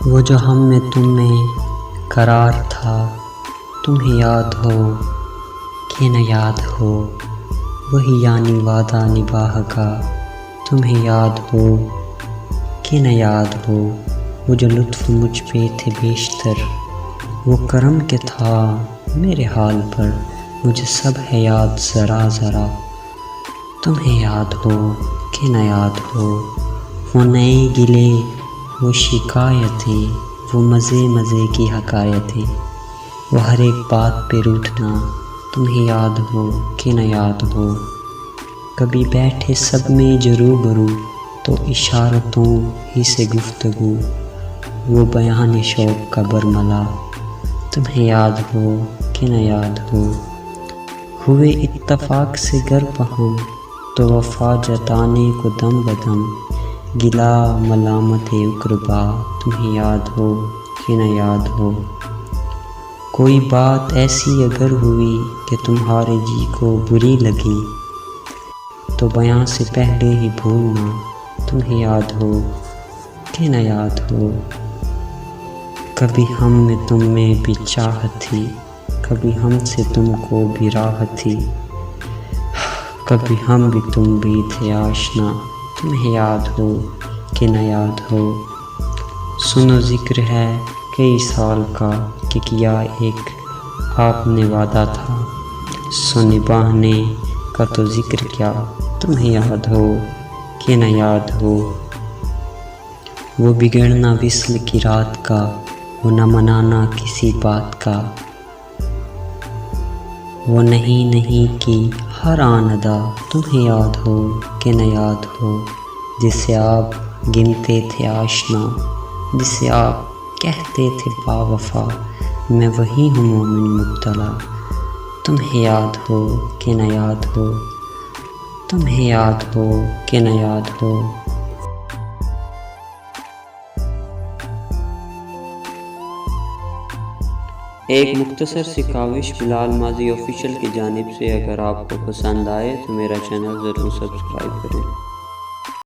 وہ جو ہم میں تم میں قرار تھا، تمہیں یاد ہو کہ نہ یاد ہو، وہی یعنی وعدہ نباہ کا، تمہیں یاد ہو کہ نہ یاد ہو، وہ جو لطف مجھ پہ تھے بیشتر، وہ کرم کے تھا میرے حال پر، مجھے سب ہے یاد ذرا ذرا، تمہیں یاد ہو کہ نہ یاد ہو، وہ نئے گلے، وہ شکایتیں، وہ مزے مزے کی حکایتیں، وہ ہر ایک بات پہ روٹھنا، تمہیں یاد ہو کہ نہ یاد ہو، کبھی بیٹھے سب میں جو روبرو تو اشارتوں ہی سے گفتگو، وہ بیان شوق کا برملا، تمہیں یاد ہو کہ نہ یاد ہو، ہوئے اتفاق سے گر پہم تو وفا جتانے کو دم بدم، گلا ملامت اقربا، تمہیں یاد ہو کہ نہ یاد ہو، کوئی بات ایسی اگر ہوئی کہ تمہارے جی کو بری لگی تو بیاں سے پہلے ہی بھولنا، تمہیں یاد ہو کہ نہ یاد ہو، کبھی ہم میں تم میں بھی چاہت تھی، کبھی ہم سے تم کو بھی راحت تھی، کبھی ہم بھی تم بھی تھے آشنا، تمہیں یاد ہو کہ نہ یاد ہو، سنو ذکر ہے کئی سال کا کہ کیا ایک آپ نے وعدہ تھا، سو نبھانے کا تو ذکر کیا، تمہیں یاد ہو کہ نہ یاد ہو، وہ بگڑنا وصل کی رات کا، وہ نہ منانا کسی بات کا، وہ نہیں کی ہر آن ادا، تمہیں یاد ہو کہ نہ یاد ہو، جسے آپ گنتے تھے آشنا، جسے آپ کہتے تھے با وفا، میں وہی ہوں مومن مبتلا، تمہیں یاد ہو کہ نہ یاد ہو، تمہیں یاد ہو کہ نہ یاد ہو۔ ایک مختصر سی کاوش بلال ماضی آفیشیل کی جانب سے، اگر آپ کو پسند آئے تو میرا چینل ضرور سبسکرائب کریں۔